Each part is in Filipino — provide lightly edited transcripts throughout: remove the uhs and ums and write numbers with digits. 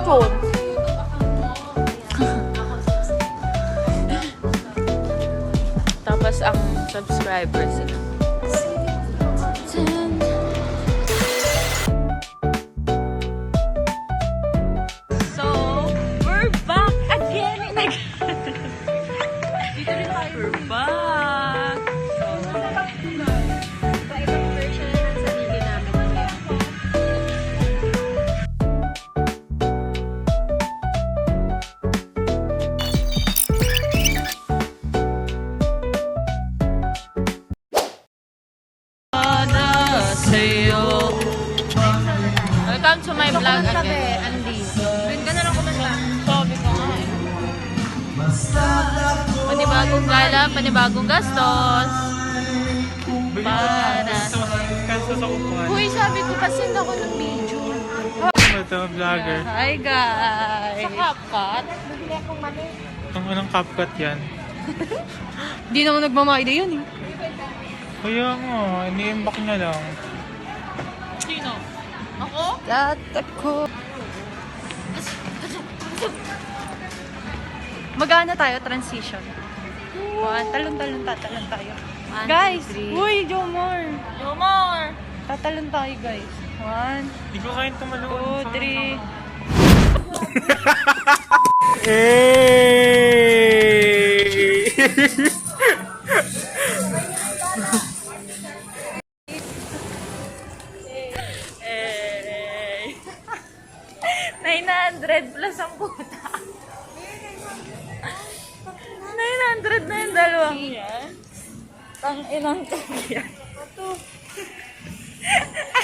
phone. Tapos ang subscribers sila. So, we're back again. Dito rin tayo. We're back. So, Iba-ibang version na ng sarili namin. welcome to my vlog Kumanta again. be, Andy. Doon ka na lang kumanta. Sabi ko nga eh. Panibagong gala, panibagong gastos. Para Kansa sa upuan. Uy, sabi ko kasi ako ng video. Ano ito, vlogger? Hi guys! Sa CapCut. Bibili akong mani. Ang anong CapCut yan? Hindi naman nagmamayda yun eh. Kaya nga, ini-imbak niya lang. Sino? Ako? Ako. Magana tayo, transition. Talon-talon tayo. One, Guys! two, three. Uy, Jomar! Jomar! Tatalon tayo guys. 1, Hindi ko kain tumalon. 2, 3. Eh. 900 plus ang puta. 900 na yung dalawa. Tang inang to yan.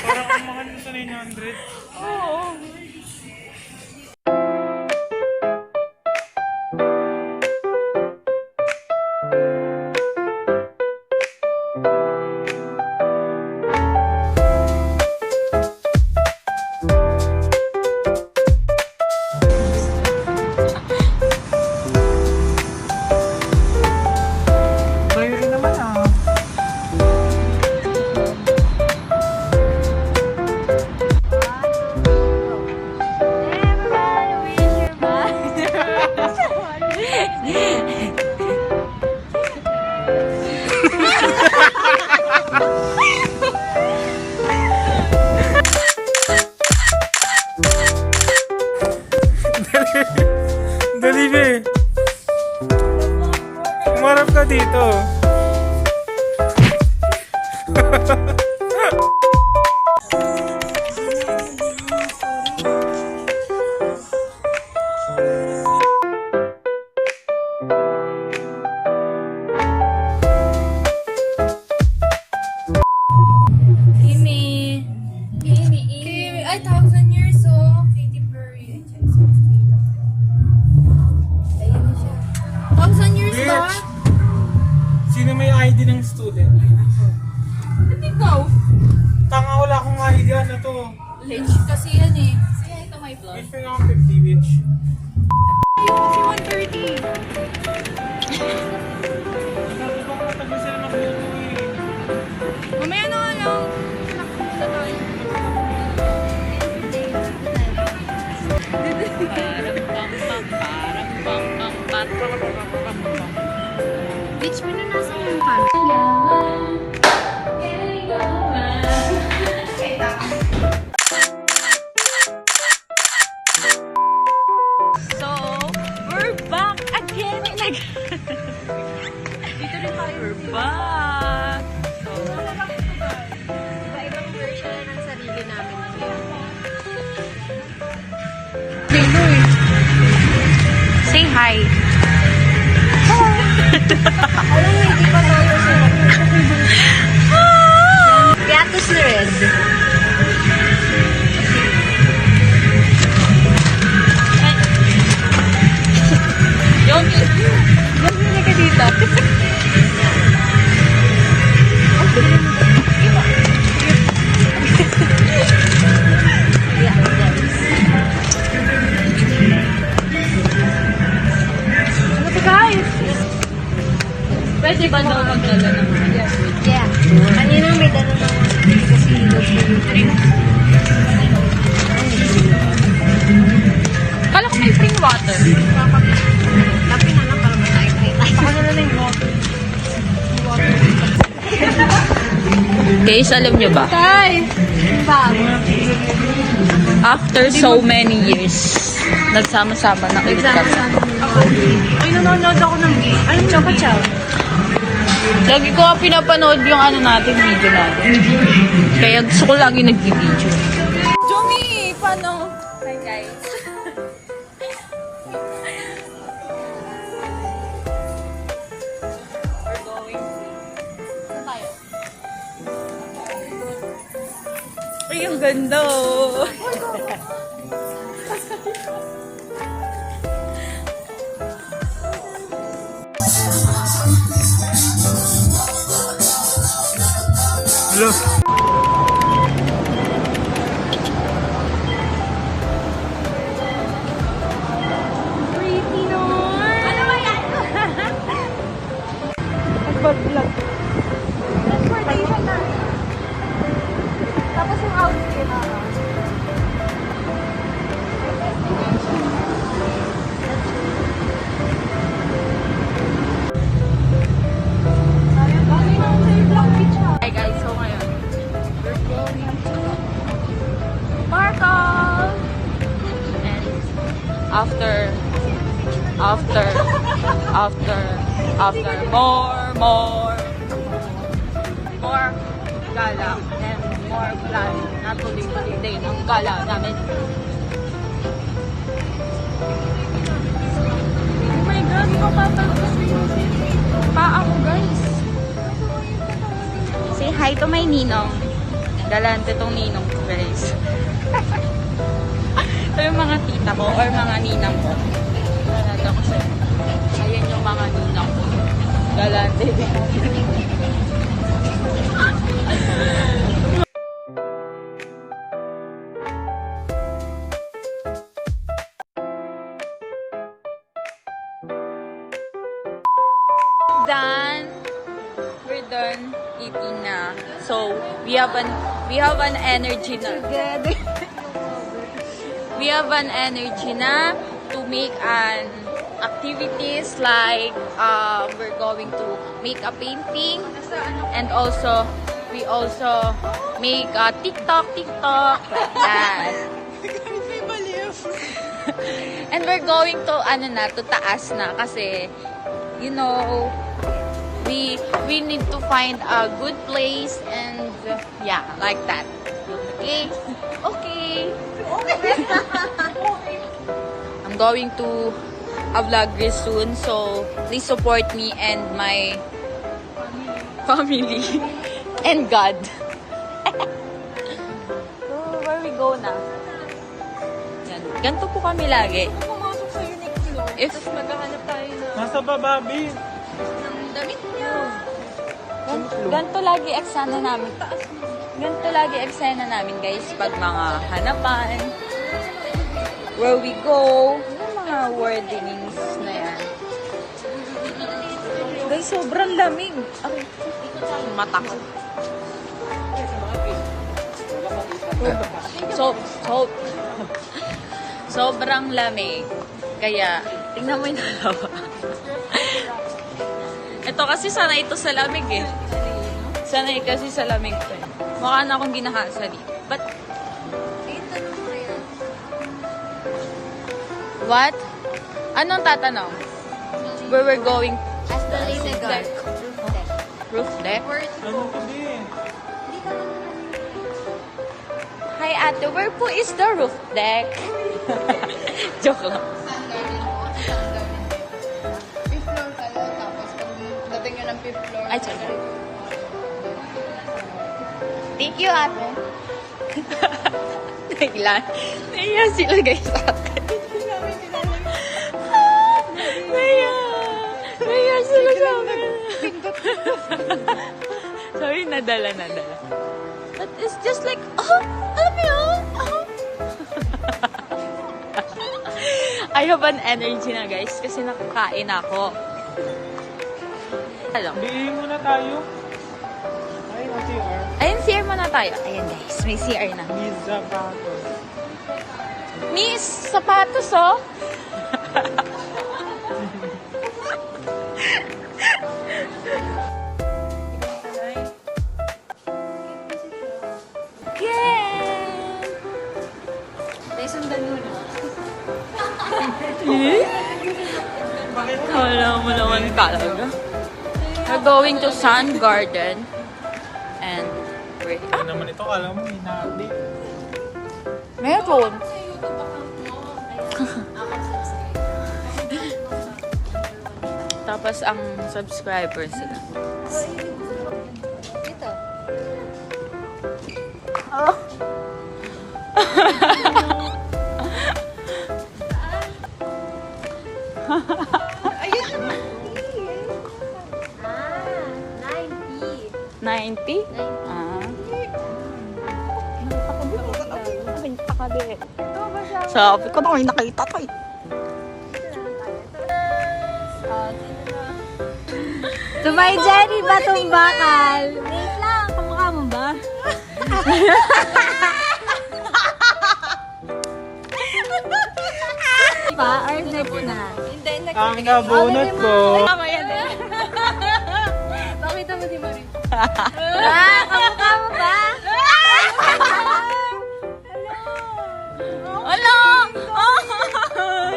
Parang ang mahal mo sa 900. Oo. Bayo rin naman ah. Dali be. Umarap ka dito. Kimi. Ay, 1,000 years oh. Katy Perry. Ayan na siya. 1,000 years Bitch! ba? Sino may ID ng student? Ba't ikaw? Tanga, wala akong ID. Ano to? Legit kasi yan eh. Sige, ito may vlog. Bitch, may akong 50, bitch. Kasi 130. Sabi ko matagal sila magluto eh. Mamaya na nga lang. Bitch, pinanasa mo yung camera. So, we're back again. Dito rin tayo. We're back. So, Iba-ibang version na ng sarili namin. say hi. Alam mo, hindi pa tayo sa Piatos na red. Yung ka dito. Yeah, guys. Ano to guys? Pwede ba daw Guys, alam nyo ba? Guys! After so many years, nagsama-sama na ulit kami. Ay, nanonood ako ng Choco Chow. Lagi ko nga pinapanood yung ano natin, video natin. Kaya gusto ko lagi nag-video. Jomi, paano? Hi, guys. We're going. Saan tayo? Ay, ang ganda oh. Hello. Pretty nun! Ano ba yan? Nag-vlog. Transportation na. Tapos yung outfit. Hi guys, so ngayon, we're going to Marco! And after more gala and more plan na tuloy-tuloy din ang gala namin. Oh my God, mapapalpas yung paa ko guys. Say hi to my ninong. Galante tong ninong ko guys. Ito yung mga tita ko or mga ninang ko. Galante ko sa'yo. Ayan yung mga ninang ko. Galante din. Done. We're done eating na. So, we have an energy na. We have an energy na to make an activities like we're going to make a painting and also we also make a TikTok like that. And we're going to to taas na kasi you know we need to find a good place and yeah, like that. Okay? Okay. I'm going to a vlog this soon, so please support me and my family and God. So, where we go na? Yan. Ganito po kami lagi. Pumasok sa Uniqlo. If Maghahanap tayo na Nasa baba, babe. ng damit niya. ganito lagi eksena namin. Ganito lagi eksena namin guys pag mga hanapan. Where we go. Yung mga wordings na yan. Guys, sobrang lamig. Ay, mata ko. Sobrang lamig. Kaya, tingnan mo yung dalawa. Ito kasi sanay ito sa lamig eh. Sanay kasi sa lamig to eh. Mukha na akong ginahasali. But, what? Anong tatanong? Where we're going? As the lady deck. Roof deck? Ano to din? Hi ate, where po is the roof deck? Joke lang. Fifth floor kayo, tapos pag dating nyo ng fifth floor, Ay, sorry. Thank you ate. Nailan. Naiya sila guys ate. Naiya sila sa akin. Sorry, nadala. But it's just like, alam mo yun? I have an energy na guys kasi nakakain ako. Alam. Bihin muna tayo. Ay, ang CR. Ayun, CR muna tayo. Ayan guys, may CR na. Miss Zapato. Miss, sapatos oh. again! Tayo sundan nun. Wala mo naman talaga. We're going to Sun Garden. And we're... Ano naman ito? Kala mo, ina-update. Meron. Sa YouTube account mo. Tapos ang subscribers sila. Ito. Oh. Ah, 90. 90? Ah. Nakita ka din. Ito ba siya? Sabi ko na nakita ko eh. Tumay Jenny ba itong bakal? Wait lang, kamukha mo ba? Pa, or next na? Hindi, next. Ang nabunot ko. Tama yan eh. Bakita mo si Marie. Ah, kamukha mo ba? Hello! Oh!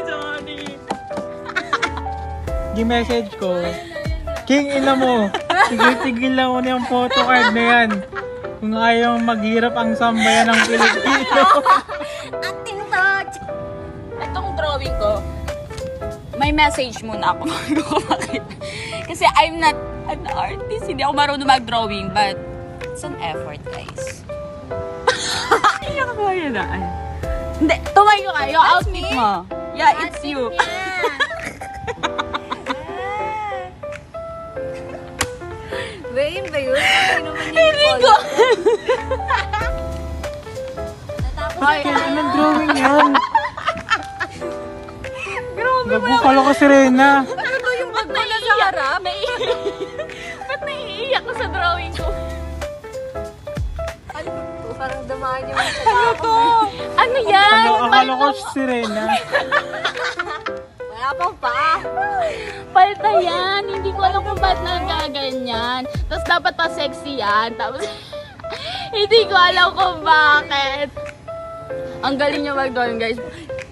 Sorry. Gi-message ko. King, ina mo. Tigil-tigil lang mo na yung photocard na yan. Kung ayaw maghirap ang sambayan ng Pilipino. Acting touch! Itong drawing ko, may message muna ako bago ko makita. Kasi I'm not an artist. Hindi ako marunong mag-drawing, but it's an effort, guys. Hindi ako kaya na. Hindi, tumayo kayo. Outfit mo. Yeah, it's you. Ba yun ba yun? Ano naman yung Hindi ko. Natapos Anong drawing yan? Nagbukalo ka si Rena. Ano to yung ba't naiiyak? Ba't naiiyak ko sa drawing ko? parang damaan yung Ano to? Ano yan? Akala ko si Rena. Wala pang pa. Palta yan. Hindi ko alam kung ba't nagaganyan. Tapos dapat pa sexy yan. Tapos hindi ko alam kung bakit. Ang galing niya mag-drawing, guys.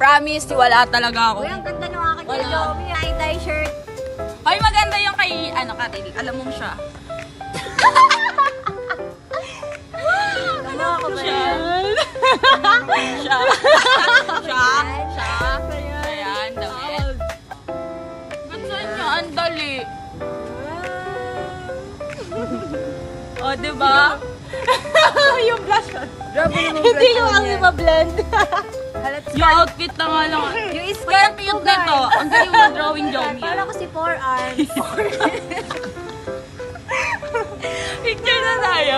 Promise, wala talaga ako. Uy, ang ganda ng aking Wala. Jomi. Tie-dye shirt. Hoy, maganda yung kay, ano ka, Tili. Alam mo siya. Ano ako ba Siya. yan? Siya. Siya. Siya. Ayan, damit. Ba't saan niya? Ang dali. O, diba? Yung blush on. Grabe naman Hindi blush ko on ang yan. ipa-blend. Halat Yung outfit na nga lang. Yung Kaya skirt cute nito. Ang galing mo drawing, Jomi. Parang ko si Four Arms. Picture na tayo.